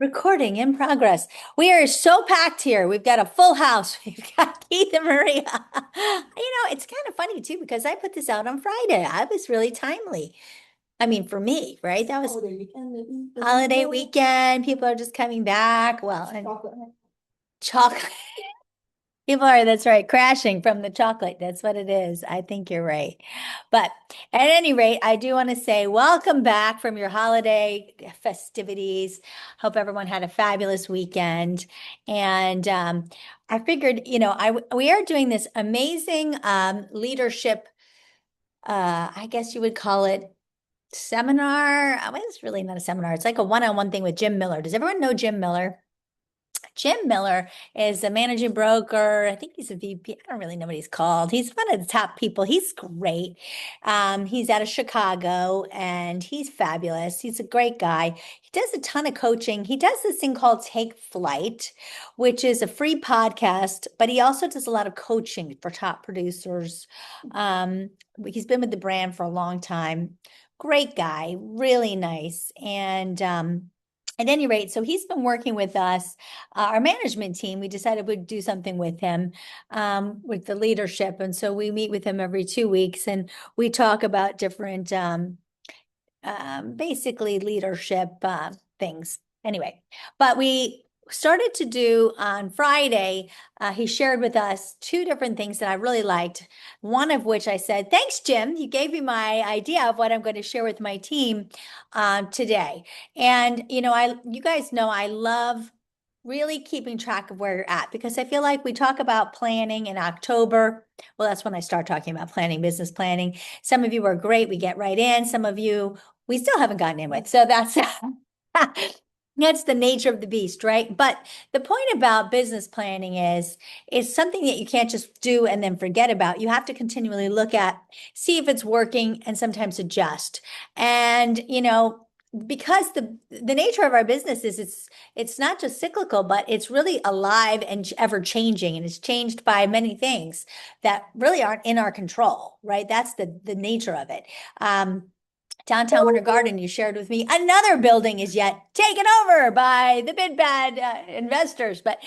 Recording in progress. We are so packed here. We've got a full house. We've got Keith and Maria. It's kind of funny too because I put this out on Friday. I was really timely. I mean, for me, right? That was Holiday weekend, maybe. holiday weekend. People are just coming back. Well, and Chocolate. chocolate. People are, that's right, crashing from the chocolate. That's what it is. I think you're right. But at any rate, I do want to say welcome back from your holiday festivities. Hope everyone had a fabulous weekend. And I figured, we are doing this amazing leadership, I guess you would call it seminar. Well, it's really not a seminar. It's like a one-on-one thing with Jim Miller. Does everyone know Jim Miller? Jim Miller is a managing broker. I think he's a VP. I don't really know what he's called. He's one of the top people. He's great. He's out of Chicago and he's fabulous. He's a great guy. He does a ton of coaching. He does this thing called Take Flight, which is a free podcast, but he also does a lot of coaching for top producers. He's been with the brand for a long time. Great guy, really nice. And at any rate, so he's been working with us, our management team. We decided we'd do something with him, with the leadership. And so we meet with him every 2 weeks and we talk about different, basically leadership things. Anyway, but we started to do on Friday, he shared with us two different things that I really liked. One of which I said, thanks, Jim. You gave me my idea of what I'm going to share with my team today. And, you guys know I love really keeping track of where you're at because I feel like we talk about planning in October. Well, that's when I start talking about planning, business planning. Some of you are great. We get right in. Some of you we still haven't gotten in with. So that's that's the nature of the beast, right? But the point about business planning is it's something that you can't just do and then forget about. You have to continually look at, see if it's working, and sometimes adjust. And because the nature of our business is it's not just cyclical, but it's really alive and ever changing, and it's changed by many things that really aren't in our control, right? That's the nature of it. Downtown Winter Garden, you shared with me, another building is yet taken over by the big bad investors. But,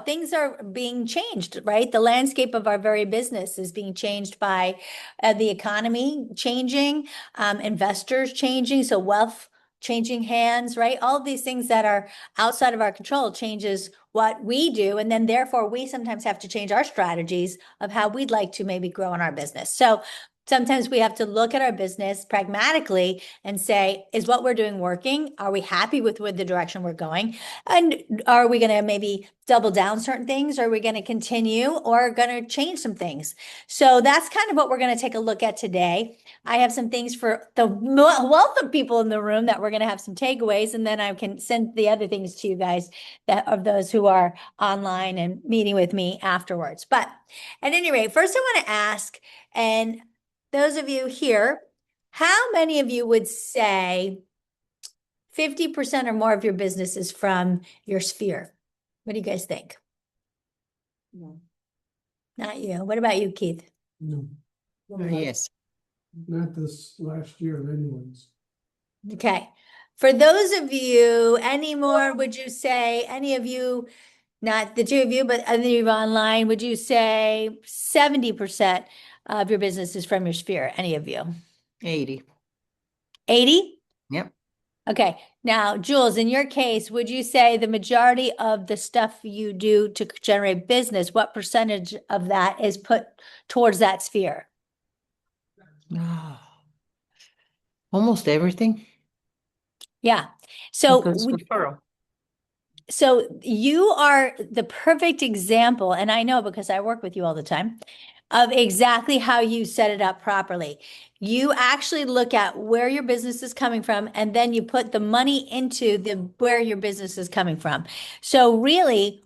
things are being changed, right? The landscape of our very business is being changed by the economy changing, investors changing, so wealth changing hands, right? All of these things that are outside of our control changes what we do. And then therefore we sometimes have to change our strategies of how we'd like to maybe grow in our business. So sometimes we have to look at our business pragmatically and say, is what we're doing working? Are we happy with the direction we're going? And are we going to maybe double down certain things? Are we going to continue or going to change some things? So that's kind of what we're going to take a look at today. I have some things for the wealth of people in the room that we're going to have some takeaways, and then I can send the other things to you guys that of those who are online and meeting with me afterwards. But at any rate, first I want to ask, and those of you here, how many of you would say 50% or more of your business is from your sphere? What do you guys think? No. Not you. What about you, Keith? No, Yes. not this last year anyways. Okay. For those of you, any more, would you say, any of you, not the two of you, but any of you online, would you say 70% of your business is from your sphere? Any of you? 80. 80? Yep. Okay. Now, Jules, in your case, would you say the majority of the stuff you do to generate business, what percentage of that is put towards that sphere? Almost everything Yeah. So because referral. So you are the perfect example, and I know because I work with you all the time, of exactly how you set it up properly. You actually look at where your business is coming from, and then you put the money into the where your business is coming from. So really,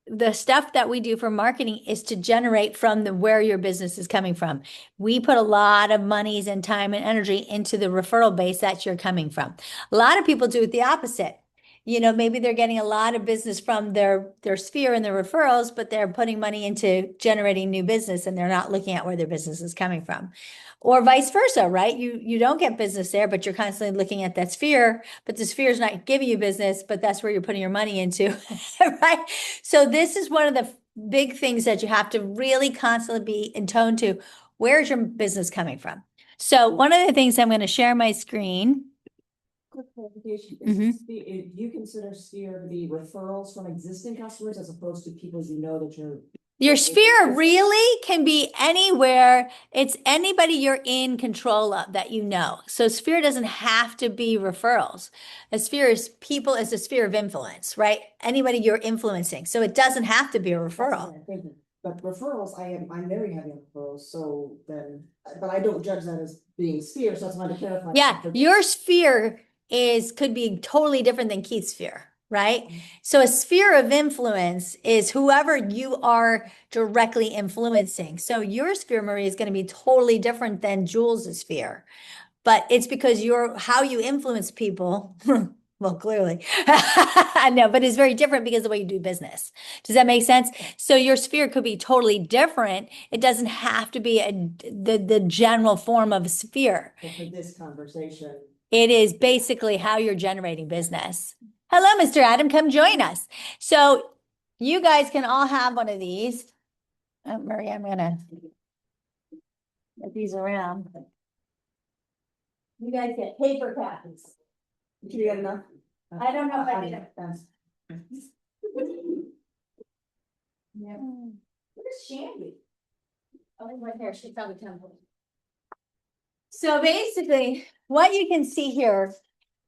the stuff that we do for marketing is to generate from the where your business is coming from. We put a lot of monies and time and energy into the referral base that you're coming from. A lot of people do it the opposite. Maybe they're getting a lot of business from their sphere and their referrals, but they're putting money into generating new business and they're not looking at where their business is coming from. Or vice versa, right? You don't get business there, but you're constantly looking at that sphere, but the sphere is not giving you business, but that's where you're putting your money into, right? So this is one of the big things that you have to really constantly be in tone to. Where's your business coming from? So one of the things I'm going to share my screen. Quick clarification, Mhm. you consider sphere to be referrals from existing customers as opposed to people you know that you're. Your Okay. sphere really can be anywhere. It's anybody you're in control of that you know. So sphere doesn't have to be referrals. A sphere is people as a sphere of influence, right? Anybody you're influencing. So it doesn't have to be a That's referral. what I'm thinking. But referrals, I'm very heavy on referrals, so then, but I don't judge that as being sphere, so that's why to clarify. Yeah, your sphere could be totally different than Keith's sphere, right? So a sphere of influence is whoever you are directly influencing. So your sphere, Marie, is going to be totally different than Jules's sphere. But it's because how you influence people. Well, clearly. No, but it's very different because of the way you do business. Does that make sense? So your sphere could be totally different. It doesn't have to be the general form of sphere. But for this conversation. It is basically how you're generating business. Hello, Mr. Adam, come join us. So you guys can all have one of these. Marie, I'm gonna get these around. You guys get paper copies. Did you get enough? I don't know if I did. Thanks. Yeah. Where's Shandy? Oh, right there. She found the temple. So basically, what you can see here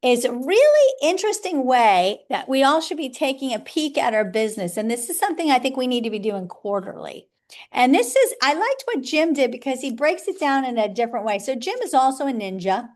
is a really interesting way that we all should be taking a peek at our business. And this is something I think we need to be doing quarterly. And I liked what Jim did because he breaks it down in a different way. So Jim is also a ninja.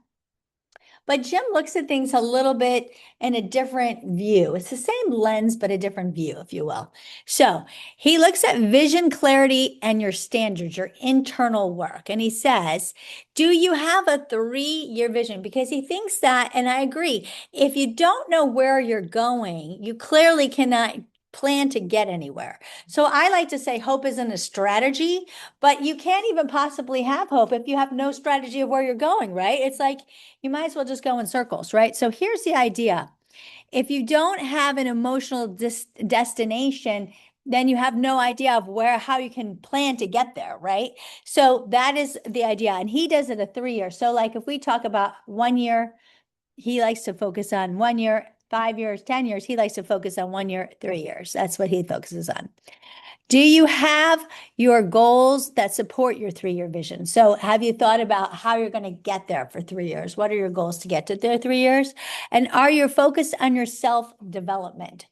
But Jim looks at things a little bit in a different view. It's the same lens, but a different view, if you will. So he looks at vision, clarity, and your standards, your internal work. And he says, do you have a 3-year vision? Because he thinks that, and I agree, if you don't know where you're going, you clearly cannot plan to get anywhere. So I like to say hope isn't a strategy, but you can't even possibly have hope if you have no strategy of where you're going, right? It's like you might as well just go in circles, right? So here's the idea. If you don't have an emotional destination, then you have no idea of how you can plan to get there, right? So that is the idea. And he does it a 3-year. So like if we talk about 1 year, he likes to focus on 1 year, 5 years, 10 years. He likes to focus on 1 year, 3 years. That's what he focuses on. Do you have your goals that support your 3-year vision? So have you thought about how you're going to get there for 3 years? What are your goals to get to their 3 years? And are you focused on your self-development?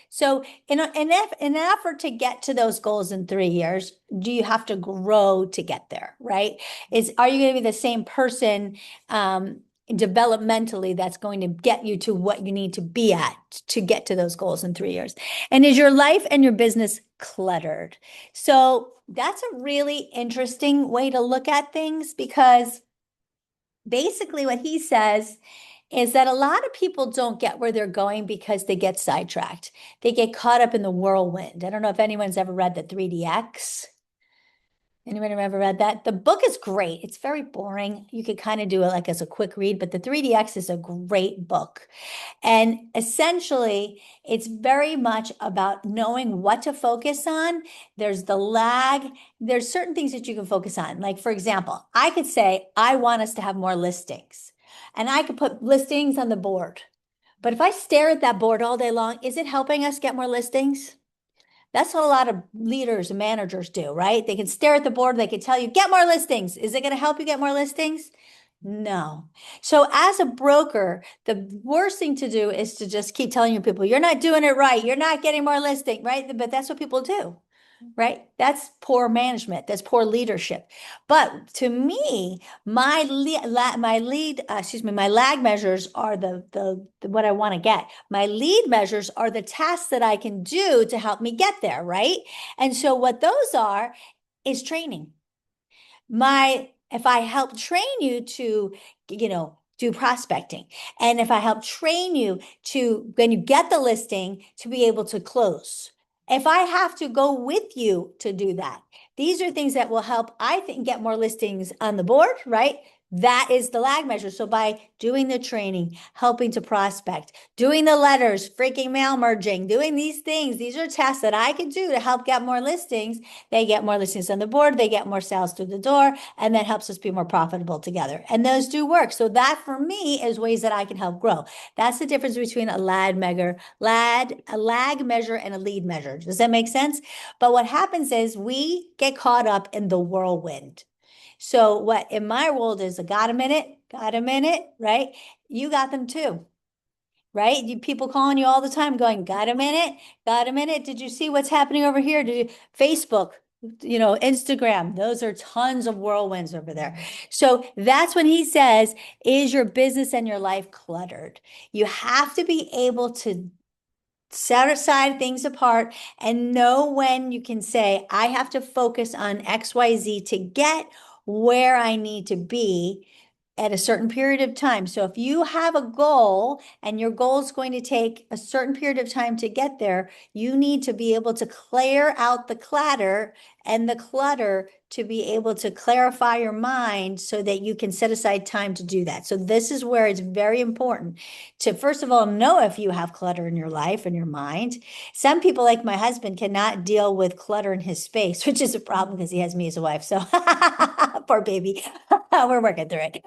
So in an effort to get to those goals in 3 years, do you have to grow to get there, right? Are you going to be the same person developmentally that's going to get you to what you need to be at to get to those goals in 3 years? And is your life and your business cluttered? So that's a really interesting way to look at things because basically what he says is that a lot of people don't get where they're going because they get sidetracked. They get caught up in the whirlwind. I don't know if anyone's ever read the 3DX. Anyone ever read that? The book is great. It's very boring. You could kind of do it like as a quick read, but the 3DX is a great book. And essentially, it's very much about knowing what to focus on. There's the lag. There's certain things that you can focus on. Like, for example, I could say, I want us to have more listings. And I could put listings on the board. But if I stare at that board all day long, is it helping us get more listings? That's what a lot of leaders and managers do, right? They can stare at the board. They can tell you, get more listings. Is it going to help you get more listings? No. So as a broker, the worst thing to do is to just keep telling your people, you're not doing it right. You're not getting more listing, right? But that's what people do, right? That's poor management. That's poor leadership. But to me, my lag measures are the what I want to get. My lead measures are the tasks that I can do to help me get there, right? And so what those are is training. If I help train you to, do prospecting. And if I help train you to, when you get the listing, to be able to close. If I have to go with you to do that, these are things that will help, I think, get more listings on the board, right? That is the lag measure. So by doing the training, helping to prospect, doing the letters, freaking mail merging, doing these things, these are tasks that I can do to help get more listings. They get more listings on the board, they get more sales through the door, and that helps us be more profitable together. And those do work. So that for me is ways that I can help grow. That's the difference between a lag measure, a lag measure and a lead measure. Does that make sense? But what happens is we get caught up in the whirlwind. So what in my world is got a minute, right? You got them too, right? You people calling you all the time going, got a minute, got a minute. Did you see what's happening over here? Did you Facebook, Instagram, those are tons of whirlwinds over there. So that's when he says, is your business and your life cluttered? You have to be able to set aside things apart and know when you can say, I have to focus on XYZ to get where I need to be at a certain period of time. So if you have a goal and your goal is going to take a certain period of time to get there, you need to be able to clear out the clatter and the clutter to be able to clarify your mind so that you can set aside time to do that. So this is where it's very important to, first of all, know if you have clutter in your life and your mind. Some people, like my husband, cannot deal with clutter in his space, which is a problem because he has me as a wife. So poor baby. We're working through it.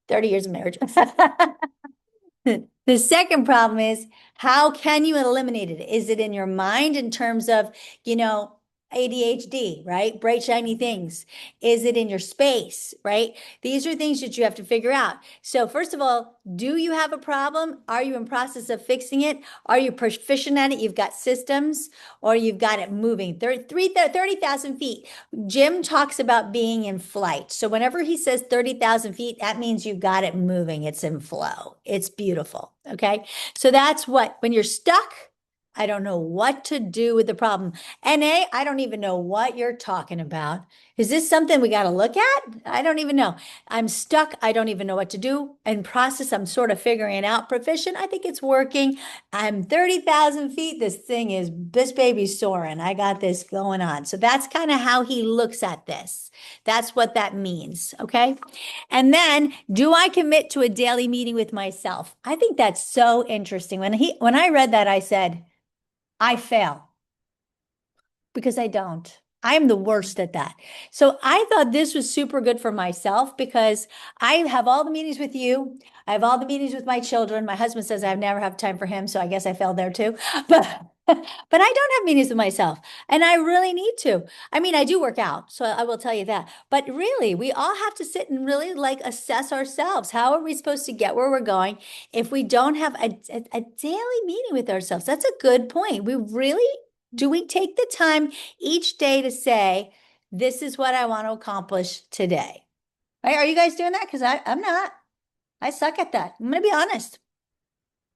30 years of marriage. The second problem is, how can you eliminate it? Is it in your mind in terms of, ADHD, right? Bright, shiny things. Is it in your space, right? These are things that you have to figure out. So first of all, do you have a problem? Are you in process of fixing it? Are you proficient at it? You've got systems, or you've got it moving 30,000 feet. Jim talks about being in flight. So whenever he says 30,000 feet, that means you've got it moving. It's in flow. It's beautiful. Okay. So that's what, when you're stuck, I don't know what to do with the problem. NA, I don't even know what you're talking about. Is this something we got to look at? I don't even know. I'm stuck. I don't even know what to do. In process, I'm sort of figuring it out. Proficient, I think it's working. I'm 30,000 feet. This baby's soaring. I got this going on. So that's kind of how he looks at this. That's what that means. Okay. And then, do I commit to a daily meeting with myself? I think that's so interesting. When I read that, I said, I fail because I don't. I'm the worst at that. So I thought this was super good for myself because I have all the meetings with you. I have all the meetings with my children. My husband says I've never have time for him, so I guess I failed there too. But I don't have meetings with myself, and I really need to. I mean, I do work out, so I will tell you that. But really, we all have to sit and really assess ourselves. How are we supposed to get where we're going if we don't have a daily meeting with ourselves? That's a good point. Do we take the time each day to say, this is what I want to accomplish today? Right? Are you guys doing that? Because I'm not. I suck at that. I'm going to be honest.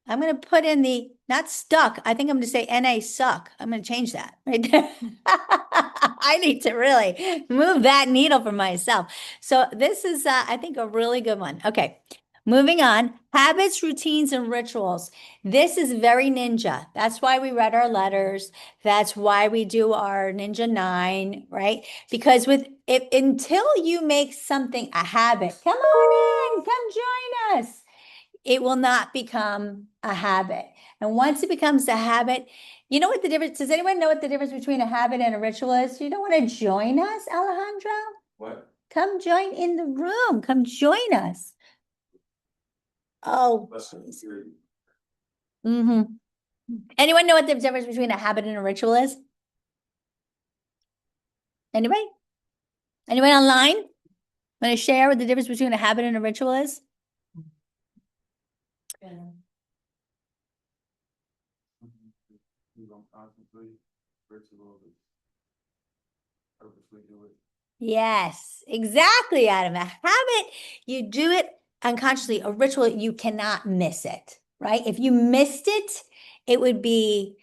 I'm going to put in not stuck. I think I'm going to say NA suck. I'm going to change that right there. I need to really move that needle for myself. So this is, I think, a really good one. Okay. Moving on, habits, routines, and rituals. This is very ninja. That's why we read our letters. That's why we do our Ninja 9, right? Because until you make something a habit, come on in, come join us. It will not become a habit. And once it becomes a habit, you know what the difference, does anyone know what the difference between a habit and a ritual is? You don't want to join us, Alejandro? What? Come join in the room. Come join us. Oh, Less than geez. 3. Anyone know what the difference between a habit and a ritual is? Anybody? Anyone online? Want to share what the difference between a habit and a ritual is? You don't constantly, ritual is purposely do it. Yes, exactly, Adam. A habit, you do it unconsciously. A ritual, you cannot miss it, right? If you missed it, it would be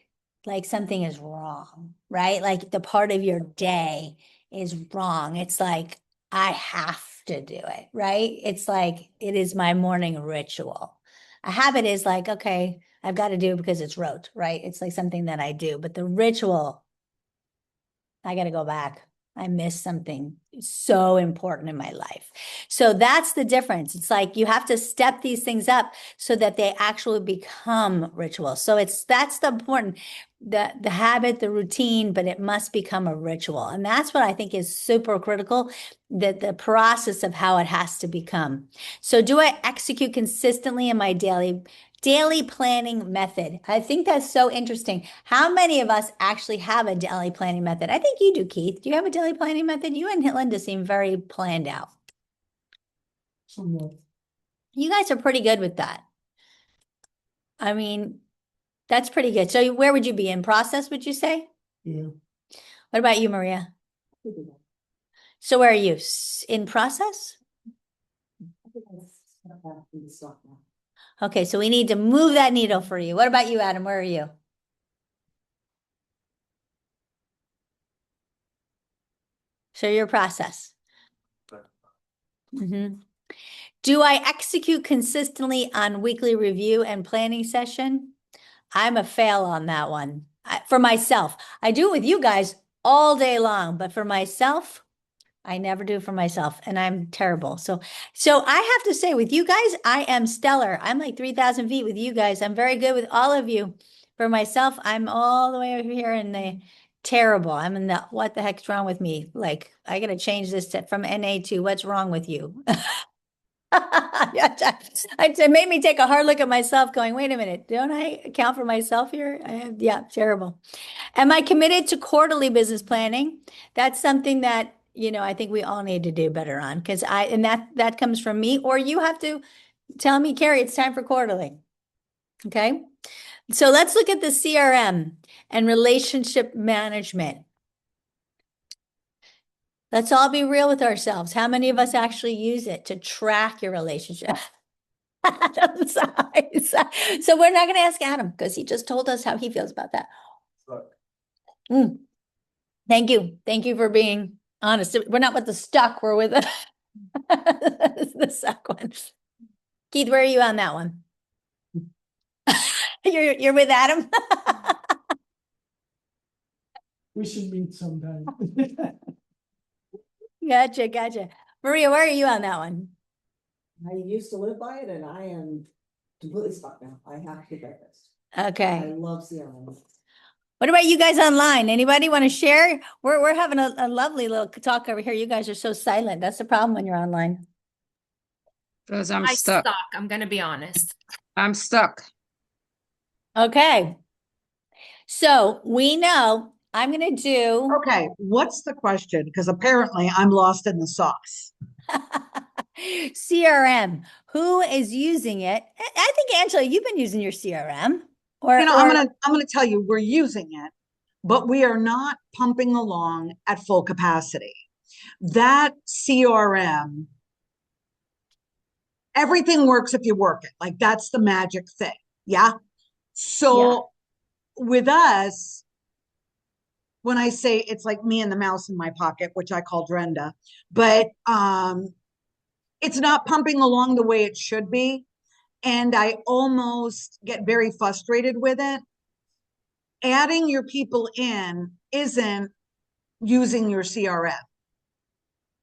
like something is wrong, right? Like the part of your day is wrong. It's like, I have to do it, right? It's like, it is my morning ritual. A habit is like, okay, I've got to do it because it's rote, right? It's like something that I do, but the ritual, I got to go back. I missed something so important in my life. So that's the difference. It's like you have to step these things up so that they actually become rituals. So that's the important, the habit, the routine, but it must become a ritual. And that's what I think is super critical, that the process of how it has to become. So do I execute consistently in my daily planning method? I think that's so interesting. How many of us actually have a daily planning method? I think you do, Keith. Do you have a daily planning method? You and Linda seem very planned out. Somewhat, You guys are pretty good with that. I mean, that's pretty good. So where would you be in process, would you say? yeah. What about you, Maria? I think So where are you? In process? I step back in the stock now. Okay, so we need to move that needle for you. What about you, Adam? Where are you? So your process. Mhm. Do I execute consistently on weekly review and planning session? I'm a fail on that one. For myself, I do it with you guys all day long, but for myself, I never do for myself, and I'm terrible. So I have to say, with you guys, I am stellar. I'm like 3,000 feet with you guys. I'm very good with all of you. For myself, I'm all the way over here in the terrible. I'm in the what the heck's wrong with me? Like I got to change this from NA to what's wrong with you? It made me take a hard look at myself, going, wait a minute, don't I account for myself here? Yeah, terrible. Am I committed to quarterly business planning? That's something that, I think we all need to do better on because and that comes from me, or you have to tell me, Carrie, it's time for quarterly. Okay. So let's look at the CRM and relationship management. Let's all be real with ourselves. How many of us actually use it to track your relationship? So we're not going to ask Adam because he just told us how he feels about that. Stuck. Mm. Thank you. Thank you for being honest. We're not with the stuck, we're with the suck one. Keith, where are you on that one? You're with Adam? We should meet sometime. Gotcha. Maria, where are you on that one? I used to live by it and I am completely stuck now. I have to get this. I Okay. love CRM. What about you guys online? Anybody want to share? We're having a lovely little talk over here. You guys are so silent. That's the problem when you're online. Because I'm I stuck. suck. I'm gonna be honest. I'm stuck. Okay. So we know I'm going to do Okay, what's the question? Because apparently I'm lost in the sauce. CRM. Who is using it? I think, Angela, you've been using your CRM. You know, I'm gonna tell you, we're using it, but we are not pumping along at full capacity. That CRM, everything works if you work it. Like that's the magic thing. Yeah. So with us, when I say it's like me and the mouse in my pocket, which I call Drenda, but it's not pumping along the way it should be. And I almost get very frustrated with it. Adding your people in isn't using your CRM.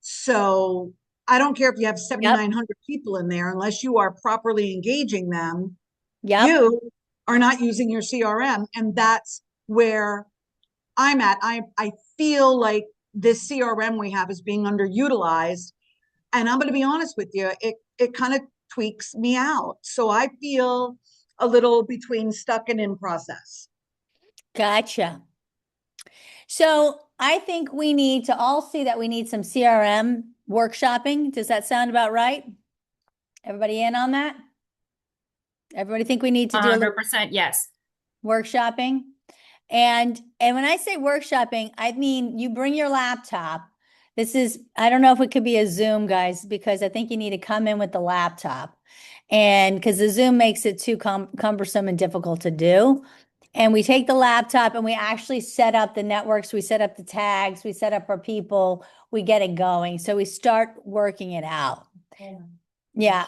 So I don't care if you have 7,900 people in there, unless you are properly engaging them, Yep. you are not using your CRM. And that's where I'm at. I feel like this CRM we have is being underutilized. And I'm going to be honest with you, it kind of tweaks me out. So I feel a little between stuck and in process. Gotcha. So I think we need to all see that we need some CRM workshopping. Does that sound about right? Everybody in on that? Everybody think we need to do a little 100% yes. workshopping? And when I say workshopping, I mean you bring your laptop. I don't know if it could be a Zoom, guys, because I think you need to come in with the laptop. And because the Zoom makes it too cumbersome and difficult to do. And we take the laptop and we actually set up the networks, we set up the tags, we set up our people, we get it going. So we start working it out. Yeah,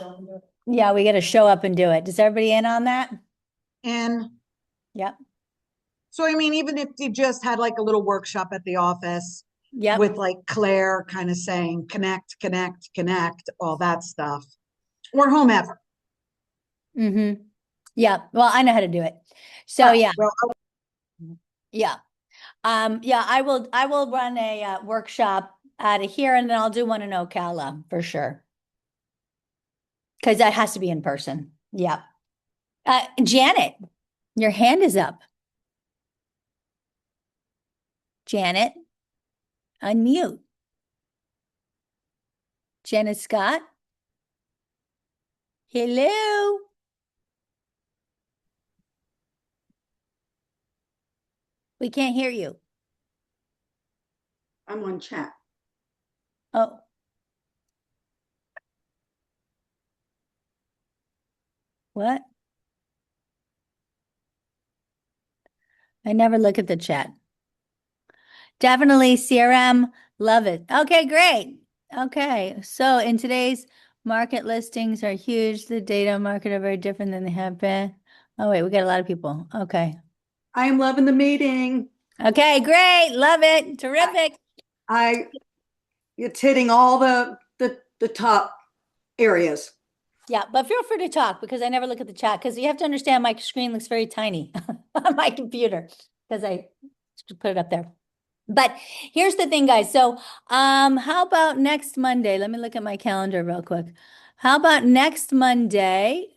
yeah, we got to show up and do it. Does everybody in on that? And Yep, so, I mean, even if you just had like a little workshop at the office yep. with like Claire kind of saying, connect, connect, connect, all that stuff, or whomever. Mm-hmm. Yeah, well, I know how to do it. So Right, yeah, well, yeah. Yeah, I will run a workshop out of here and then I'll do one in Ocala for sure. Because that has to be in person. Yeah. Janet, your hand is up. Janet, unmute. Janet Scott. Hello. We can't hear you. I'm on chat. Oh. What? I never look at the chat. Definitely CRM. Love it. Okay, great. Okay. So in today's market, listings are huge. The data market are very different than they have been. Oh, wait, we got a lot of people. Okay. I am loving the meeting. Okay, great. Love it. Terrific. It's hitting all the top areas. Yeah, but feel free to talk because I never look at the chat because you have to understand my screen looks very tiny on my computer because I put it up there. But here's the thing, guys. So, how about next Monday? Let me look at my calendar real quick. How about next Monday?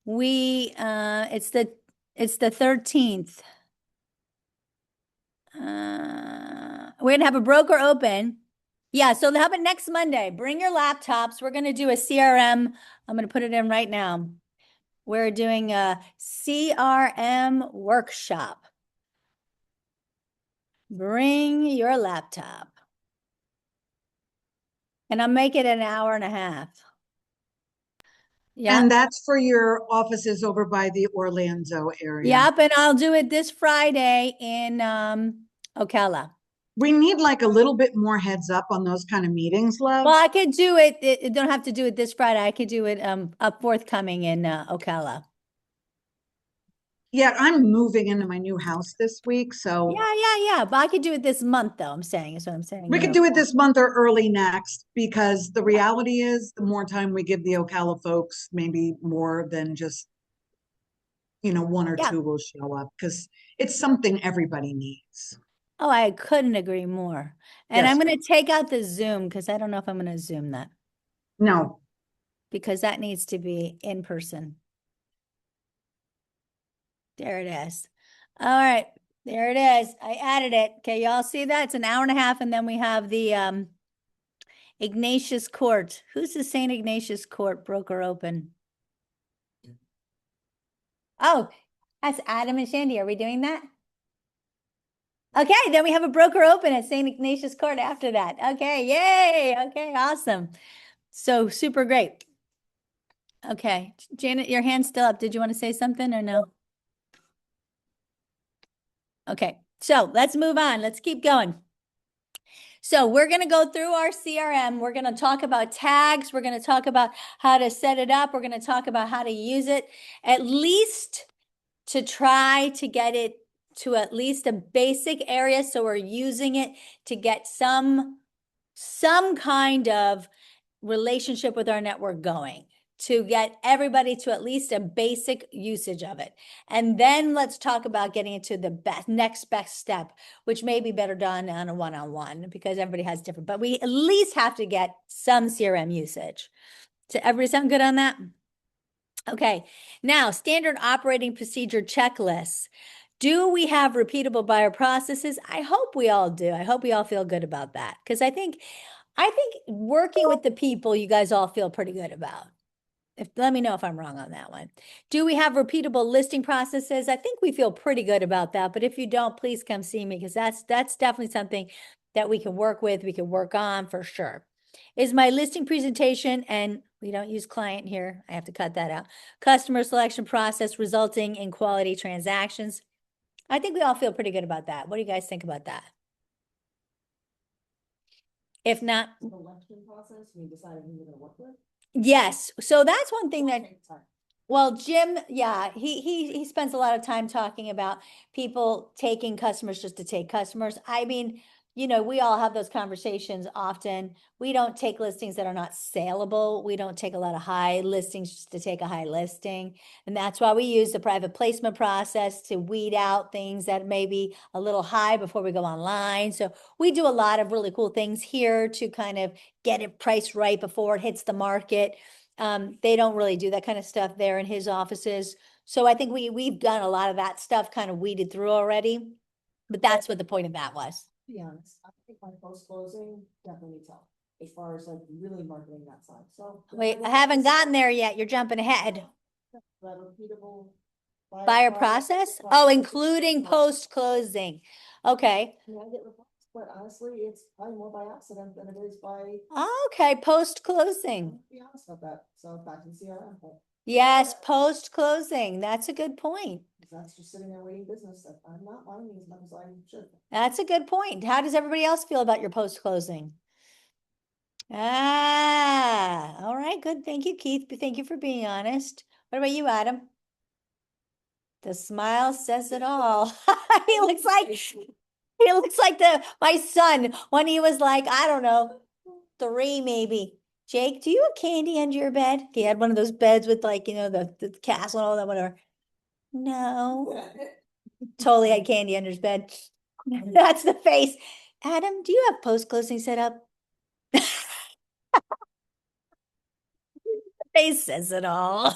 It's the 13th. We're gonna have a broker open. Yeah, so how about next Monday? Bring your laptops. We're gonna do a CRM. I'm gonna put it in right now. We're doing a CRM workshop. Bring your laptop. And I'll make it an hour and a half. Yeah. and that's for your offices over by the Orlando area. Yep, and I'll do it this Friday in Ocala. We need like a little bit more heads up on those kind of meetings, love. Well, I could do it. It don't have to do it this Friday. I could do it up forthcoming in Ocala. Yeah, I'm moving into my new house this week, so Yeah. But I could do it this month, though. I'm saying is what I'm saying. we could do it this month or early next, because the reality is the more time we give the Ocala folks, maybe more than just, one or Yeah. two will show up, because it's something everybody needs. Oh, I couldn't agree more. And Yes. I'm going to take out the Zoom because I don't know if I'm going to Zoom that No, because that needs to be in person. There it is. All right. There it is. I added it. Okay, y'all see that? It's an hour and a half, and then we have the Ignatius Court. Who's the St. Ignatius Court broker open? Oh, that's Adam and Shandy. Are we doing that? Okay, then we have a broker open at St. Ignatius Court after that. Okay, yay. Okay, awesome. So super great. Okay, Janet, your hand's still up. Did you want to say something or no? Okay, so let's move on. Let's keep going. So we're going to go through our CRM. We're going to talk about tags. We're going to talk about how to set it up. We're going to talk about how to use it, at least to try to get it to at least a basic area. So we're using it to get some kind of relationship with our network going, to get everybody to at least a basic usage of it. And then let's talk about getting it to the next best step, which may be better done on a one-on-one because everybody has different, but we at least have to get some CRM usage. Does everybody sound good on that? Okay, now standard operating procedure checklists. Do we have repeatable buyer processes? I hope we all do. I hope we all feel good about that because I think working with the people you guys all feel pretty good about. Let me know if I'm wrong on that one. Do we have repeatable listing processes? I think we feel pretty good about that. But if you don't, please come see me because that's definitely something that we can work with. We can work on for sure. Is my listing presentation, and we don't use client here, I have to cut that out, customer selection process resulting in quality transactions? I think we all feel pretty good about that. What do you guys think about that? If not, Selection process, we decided who we're gonna work with. yes. So that's one thing that, Take time. well, Jim, yeah, he spends a lot of time talking about people taking customers just to take customers. I mean, you know, we all have those conversations often. We don't take listings that are not saleable. We don't take a lot of high listings just to take a high listing. And that's why we use the private placement process to weed out things that may be a little high before we go online. So we do a lot of really cool things here to kind of get it priced right before it hits the market. They don't really do that kind of stuff there in his offices. So I think we've done a lot of that stuff kind of weeded through already. But that's what the point of that was. To be honest, I think my post-closing definitely needs help, as far as like really marketing that side, so. Wait, I haven't gotten there yet. You're jumping ahead. That repeatable. Buyer process? Oh, including post-closing. Okay. Yeah, I get reports, but honestly, it's probably more by accident than it is by, Okay, post-closing. be honest about that, so back to the CRM, but Yes, post-closing. That's a good point. that's just sitting there waiting business, that I'm not finding as much as I should. That's a good point. How does everybody else feel about your post-closing? Ah, all right, good. Thank you, Keith. Thank you for being honest. What about you, Adam? The smile says it all. He looks like my son when he was like, I don't know, 3 maybe. Jake, do you have candy under your bed? He had one of those beds with like, you know, the castle and all that, whatever. No, totally had candy under his bed. That's the face. Adam, do you have post-closing set up? Face says it all.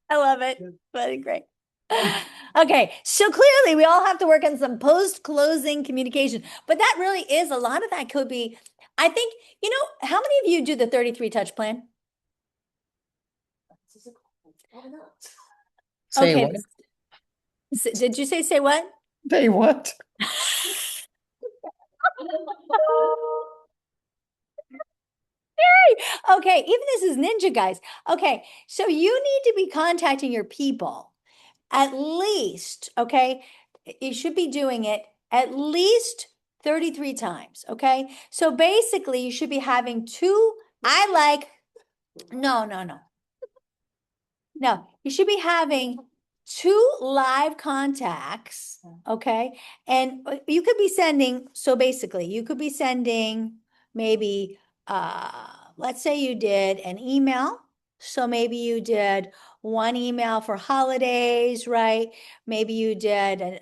I love it. Very great. Okay, so clearly we all have to work on some post-closing communication, but that really is a lot of that could be, I think, you know, how many of you do the 33 touch plan? This is a- Probably not. Say Okay. what? Did you say what? Say what? Okay, even this is ninja, guys. Okay, so you need to be contacting your people at least, okay? You should be doing it at least 33 times, okay? So basically, you should be having no. No, you should be having 2 live contacts, okay? And you could be sending, so basically, you could be sending maybe, let's say you did an email. So maybe you did 1 email for holidays, right? Maybe you did,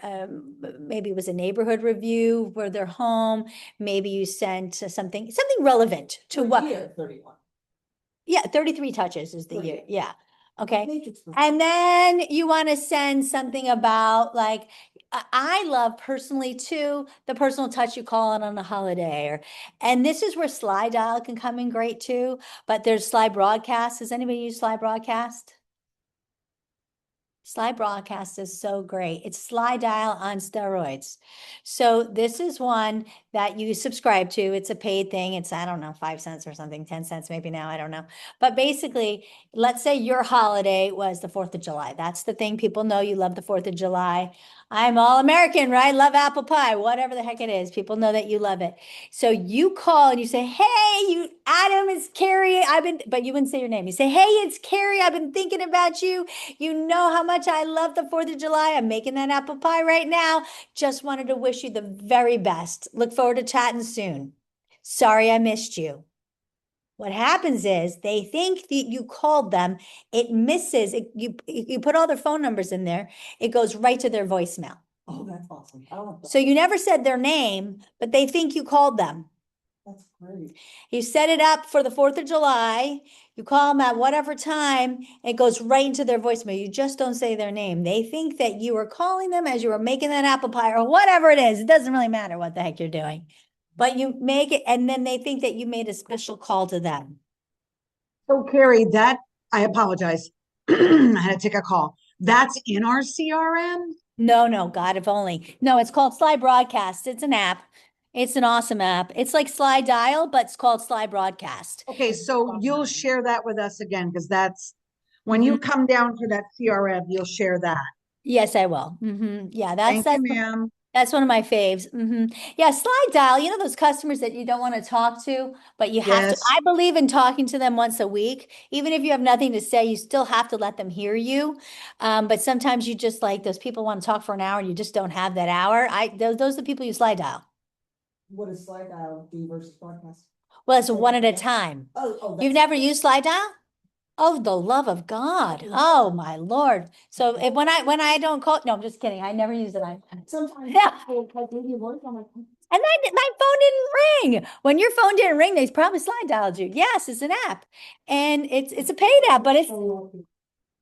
maybe it was a neighborhood review for their home. Maybe you sent something relevant to For a what? year, 31. Yeah, 33 touches is the year. 38. Yeah. Okay. Matrix. And then you want to send something about like, I love personally too, the personal touch you call it on a holiday and this is where slide dial can come in great too, but there's slide broadcast. Does anybody use slide broadcast? Slide broadcast is so great. It's slide dial on steroids. So this is one that you subscribe to. It's a paid thing. It's, I don't know, 5 cents or something, 10 cents maybe now, I don't know. But basically, let's say your holiday was the 4th of July. That's the thing. People know you love the 4th of July. I'm all American, right? Love apple pie, whatever the heck it is. People know that you love it. So you call and you say, hey, you, Adam, it's Carrie. But you wouldn't say your name. You say, hey, it's Carrie. I've been thinking about you. You know how much I love the 4th of July. I'm making that apple pie right now. Just wanted to wish you the very best. Look forward to chatting soon. Sorry I missed you. What happens is they think that you called them. It misses it. You put all their phone numbers in there. It goes right to their voicemail. Oh, that's awesome. I love that. So you never said their name, but they think you called them. That's great. You set it up for the 4th of July. You call them at whatever time. It goes right into their voicemail. You just don't say their name. They think that you were calling them as you were making that apple pie or whatever it is. It doesn't really matter what the heck you're doing. But you make it, and then they think that you made a special call to them. So Carrie, I apologize. I had to take a call. That's in our CRM? No, God, if only. No, it's called Slide Broadcast. It's an app. It's an awesome app. It's like Slide Dial, but it's called Slide Broadcast. Okay, so you'll share that with us again, because that's, when you come down for that CRM, you'll share that. Yes, I will. Yeah, that's Thank you, ma'am. that's one of my faves. Yeah, slide dial. You know those customers that you don't want to talk to, but you have to. Yes. I believe in talking to them once a week. Even if you have nothing to say, you still have to let them hear you. But sometimes you just like those people want to talk for an hour and you just don't have that hour. Those are the people you slide dial. What is slide dial do versus broadcast? Well, it's Oh, one at a yeah. time. Oh, You've never used slide dial? Oh, the love of God. Yeah. Oh, my Lord. So if when I don't call, no, I'm just kidding. I never use it. Sometimes. Yeah. Like leave your voice, I'm like, And my phone didn't ring. When your phone didn't ring, they probably slide dialed you. Yes, it's an app. And it's a paid app, but it's Oh, okay.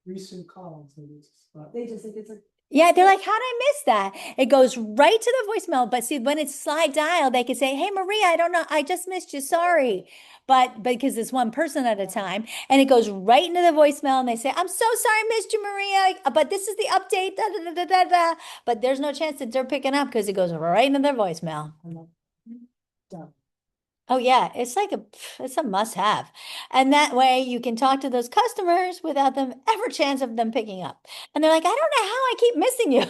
Recent calls. And it's, they just think it's like. yeah, they're like, how'd I miss that? It goes right to the voicemail. But see, when it's slide dial, they can say, hey, Maria, I don't know. I just missed you. Sorry. But because it's one person at a time, and it goes right into the voicemail, and they say, I'm so sorry, I missed you, Maria. But this is the update. Da, da, da, da, da, da. But there's no chance that they're picking up because it goes right into their voicemail. I'm like, done. Oh yeah, it's a must have. And that way you can talk to those customers without them ever chance of them picking up. And they're like, I don't know how I keep missing you.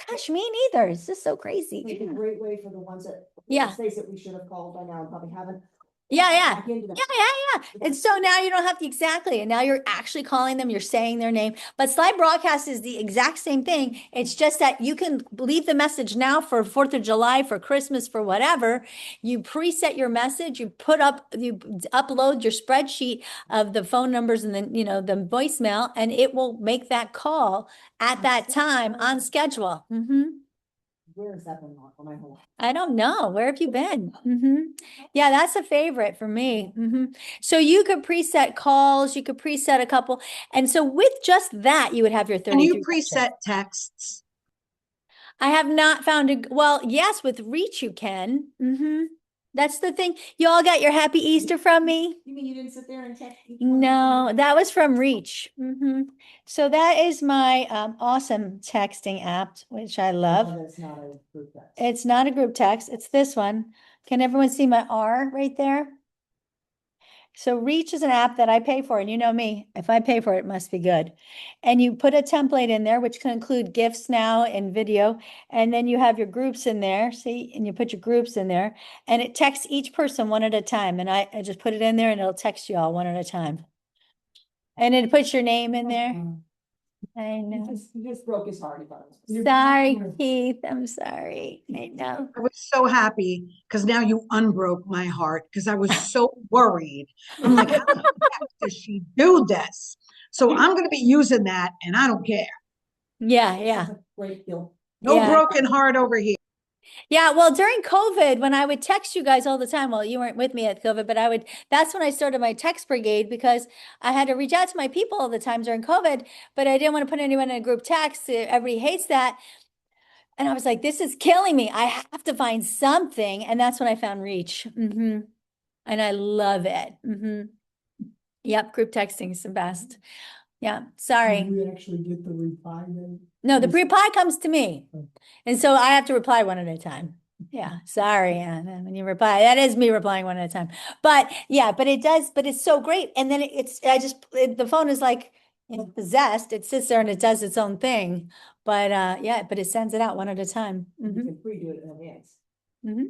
Gosh, me neither. It's just so crazy. It's a great way for the ones that. Yeah. Let's face it, we should have called by now and probably haven't. Yeah. Back into them. Yeah. And so now you don't have to exactly, and now you're actually calling them, you're saying their name. But slide broadcast is the exact same thing. It's just that you can leave the message now for 4th of July, for Christmas, for whatever. You preset your message, you upload your spreadsheet of the phone numbers and then, the voicemail, and it will make that call at that time on schedule. Where has that been on my whole? I don't know. Where have you been? Yeah, that's a favorite for me. So you could preset calls, you could preset a couple. And so with just that, you would have your Can you 33 questions. preset texts? I have not found well, yes, with Reach you can. That's the thing. You all got your happy Easter from me? You mean you didn't sit there and check? each one? No, that was from Reach. So that is my awesome texting app, which I love. No, that's not a group text. It's not a group text. It's this one. Can everyone see my R right there? So Reach is an app that I pay for, and you know me, if I pay for it, it must be good. And you put a template in there, which can include GIFs now and video, and then you have your groups in there, see, and you put your groups in there, and it texts each person one at a time. And I just put it in there and it'll text you all one at a time. And it puts your name in there. I know. You just broke his heart about it. Sorry, Keith. I'm sorry. I know. I was so happy because now you unbroke my heart because I was so worried. I'm like, how the heck does she do this? So I'm going to be using that and I don't care. Yeah. Great deal. No Yeah. broken heart over here. Yeah, well, during COVID, when I would text you guys all the time, well, you weren't with me at COVID, but that's when I started my text brigade because I had to reach out to my people all the time during COVID, but I didn't want to put anyone in a group text. Everybody hates that. And I was like, this is killing me. I have to find something. And that's when I found Reach. And I love it. Yep, group texting is the best. Yeah, sorry. Did we actually get the reply then? No, the reply comes to me. And so I have to reply one at a time. Yeah, sorry, Anna, when you reply, that is me replying one at a time. But yeah, but it's so great. And then the phone is like, possessed. It sits there and it does its own thing. But yeah, but it sends it out one at a time. You can pre-do it in advance.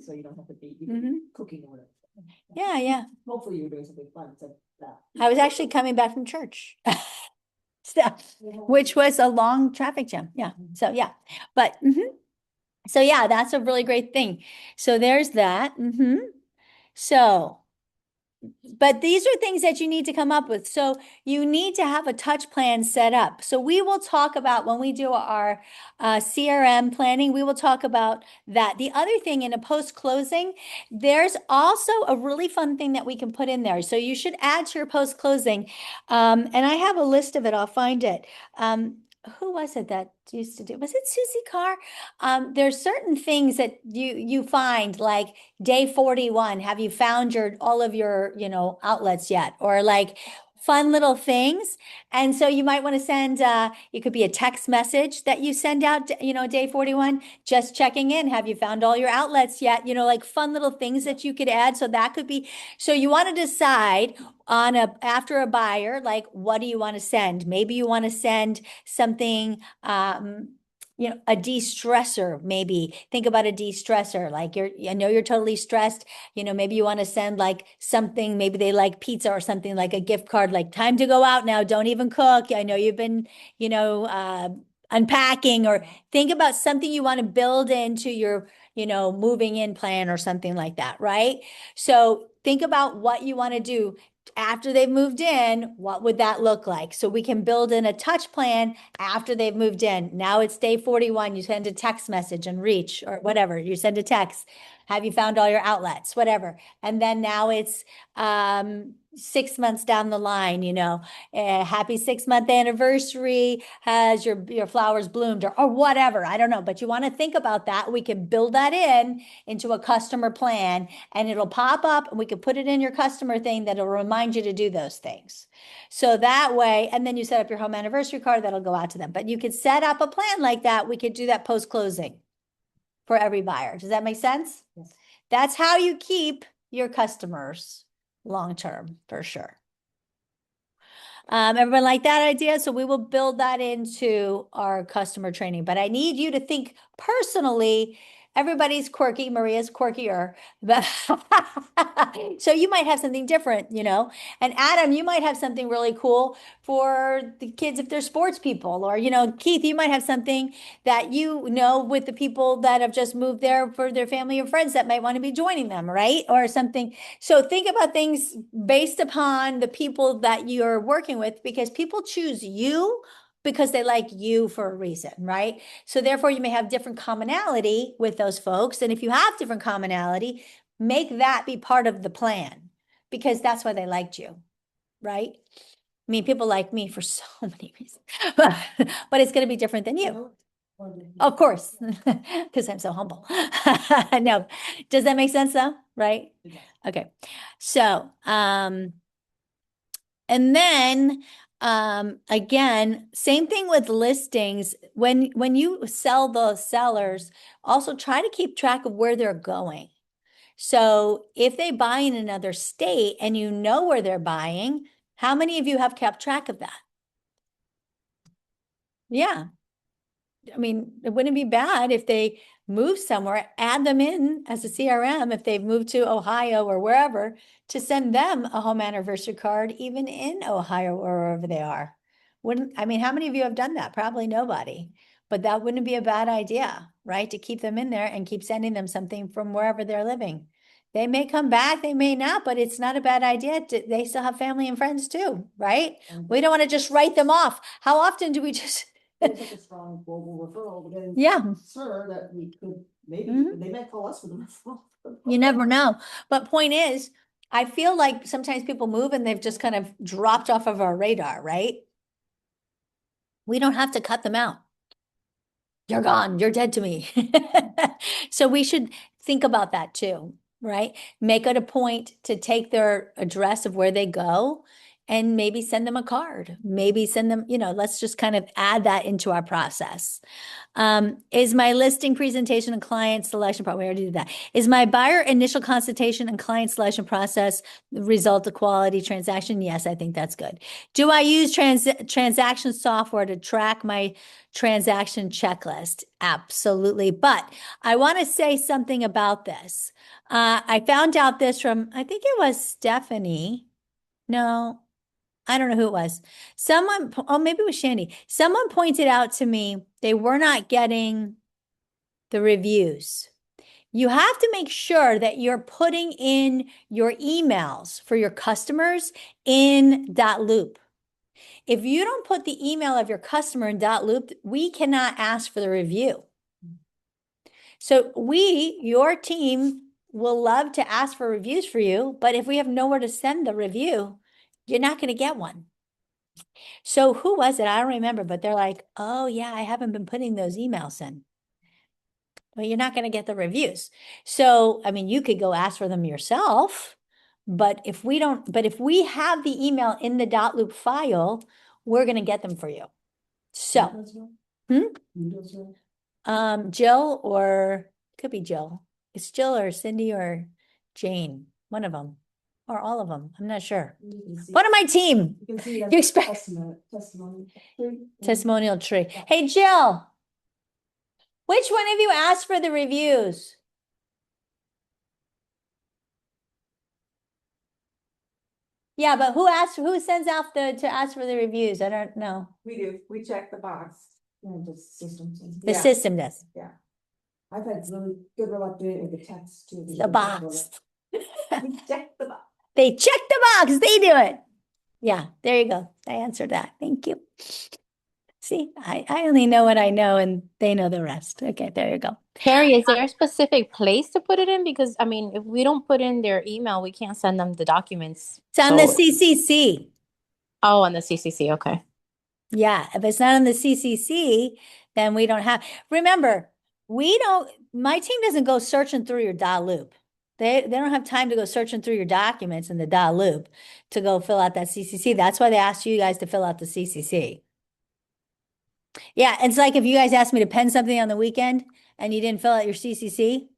So you don't have to be cooking or whatever. Yeah. Hopefully you're doing something fun. So that. I was actually coming back from church. Stuff, which was a long traffic jam. Yeah. So yeah, but so yeah, that's a really great thing. So there's that. So, but these are things that you need to come up with. So you need to have a touch plan set up. So we will talk about when we do our CRM planning, we will talk about that. The other thing in a post-closing, there's also a really fun thing that we can put in there. So you should add to your post-closing. And I have a list of it. I'll find it. Who was it that used to do? Was it Susie Carr? There's certain things that you find like day 41. Have you found all of your outlets yet? Or like fun little things. And so you might want to send, it could be a text message that you send out, day 41, just checking in. Have you found all your outlets yet? Like fun little things that you could add. So that could be, so you want to decide after a buyer, like, what do you want to send? Maybe you want to send something, a de-stressor, maybe think about a de-stressor. Like I know you're totally stressed. Maybe you want to send like something, maybe they like pizza or something, like a gift card, like time to go out now. Don't even cook. I know you've been, unpacking, or think about something you want to build into your, moving in plan or something like that. Right. So think about what you want to do after they've moved in. What would that look like? So we can build in a touch plan after they've moved in. Now it's day 41. You send a text message and reach, or whatever. You send a text. Have you found all your outlets? Whatever. And then now it's 6 months down the line, happy 6-month anniversary. Has your flowers bloomed, or whatever? I don't know. But you want to think about that. We can build that into a customer plan, and it'll pop up, and we can put it in your customer thing that'll remind you to do those things. So that way, and then you set up your home anniversary card that'll go out to them. But you could set up a plan like that. We could do that post-closing for every buyer. Does that make sense? Yes. That's how you keep your customers long-term, for sure. Everyone like that idea? So we will build that into our customer training, but I need you to think personally. Everybody's quirky. Maria's quirkier, but so you might have something different, and Adam, you might have something really cool for the kids if they're sports people, or, Keith, you might have something that, with the people that have just moved there for their family or friends that might want to be joining them, right? Or something. So think about things based upon the people that you're working with, because people choose you because they like you for a reason, right? So therefore you may have different commonality with those folks. And if you have different commonality, make that be part of the plan, because that's why they liked you, right? I mean, people like me for so many reasons, but it's going to be different than you. Of course, because I'm so humble. No, does that make sense though? Right? Okay. So, and then, again, same thing with listings. When you sell those sellers, also try to keep track of where they're going. So if they buy in another state and you know where they're buying, how many of you have kept track of that? Yeah. I mean, it wouldn't be bad if they move somewhere, add them in as a CRM if they've moved to Ohio or wherever, to send them a home anniversary card, even in Ohio or wherever they are. I mean, how many of you have done that? Probably nobody, but that wouldn't be a bad idea, right? To keep them in there and keep sending them something from wherever they're living. They may come back, they may not, but it's not a bad idea. They still have family and friends too, right? We don't want to just write them off. How often do we just It's such a strong global referral, but then. Yeah. Sir, that we could, maybe, Mhm. they might call us for the referral. You never know. But point is, I feel like sometimes people move and they've just kind of dropped off of our radar, right? We don't have to cut them out. You're gone. You're dead to me. So we should think about that too, right? Make it a point to take their address of where they go and maybe send them a card. Maybe send them, let's just kind of add that into our process. Is my listing presentation and client selection, probably already did that. Is my buyer initial consultation and client selection process the result of quality transaction? Yes, I think that's good. Do I use transaction software to track my transaction checklist? Absolutely. But I want to say something about this. I found out this from, I think it was Stephanie. No, I don't know who it was. Maybe it was Shandy. Someone pointed out to me they were not getting the reviews. You have to make sure that you're putting in your emails for your customers in dot loop. If you don't put the email of your customer in dot loop, we cannot ask for the review. So your team, will love to ask for reviews for you, but if we have nowhere to send the review, you're not going to get one. So who was it? I don't remember, but they're like, oh yeah, I haven't been putting those emails in. Well, you're not going to get the reviews. So, I mean, you could go ask for them yourself, But if we don't, but if we have the email in the .loop file, we're gonna get them for you. So, Who does that? Hmm? Who does that? Jill or, could be Jill. It's Jill or Cindy or Jane, one of them, or all of them. I'm not sure. You can see- One of my team, You can see you that expect testimony. testimonial tree. Hey, Jill, which one of you asked for the reviews? Yeah, but who sends out to ask for the reviews? I don't know. We do, we check the box. And the system. The system does, I've had really good luck doing it with the text too. the box. We check the box. They check the box, they do it. Yeah, there you go. I answered that. Thank you. See, I only know what I know and they know the rest. Okay, there you go. Carrie, is there a specific place to put it in? Because I mean, if we don't put in their email, we can't send them the documents. It's on the So- CCC. Oh, on the CCC. Okay. Yeah, if it's not on the CCC, then we don't have, remember, my team doesn't go searching through your loop. They don't have time to go searching through your documents in the loop to go fill out that CCC. That's why they asked you guys to fill out the CCC. Yeah, it's like if you guys asked me to pen something on the weekend and you didn't fill out your CCC,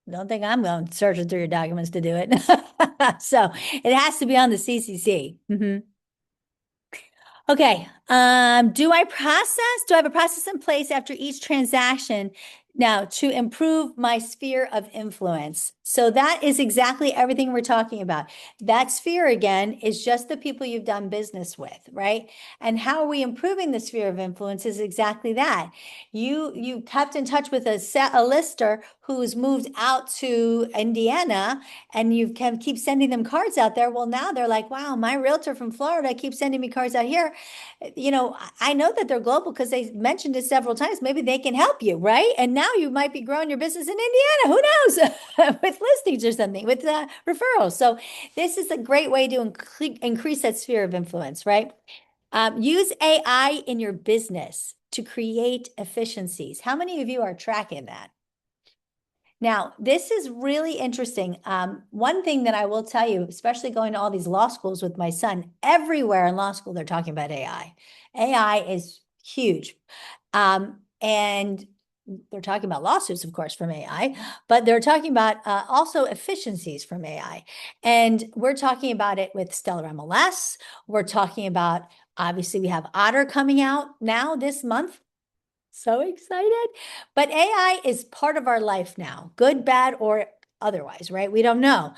don't think I'm going searching through your documents to do it. So it has to be on the CCC. Okay, do I have a process in place after each transaction now to improve my sphere of influence? So that is exactly everything we're talking about. That sphere again is just the people you've done business with, right? And how are we improving the sphere of influence is exactly that. You kept in touch with a lister who's moved out to Indiana and you can keep sending them cards out there. Well, now they're like, wow, my realtor from Florida keeps sending me cards out here. You know, I know that they're global because they mentioned it several times. Maybe they can help you, right? And now you might be growing your business in Indiana. Who knows? With listings or something, with referrals. So this is a great way to increase that sphere of influence, right? Use AI in your business to create efficiencies. How many of you are tracking that? Now, this is really interesting. One thing that I will tell you, especially going to all these law schools with my son, everywhere in law school, they're talking about AI. AI is huge. And they're talking about lawsuits, of course, from AI, but they're talking about also efficiencies from AI. And we're talking about it with Stellar MLS. We're talking about, obviously, we have Otter coming out now this month. So excited. But AI is part of our life now, good, bad, or otherwise, right? We don't know.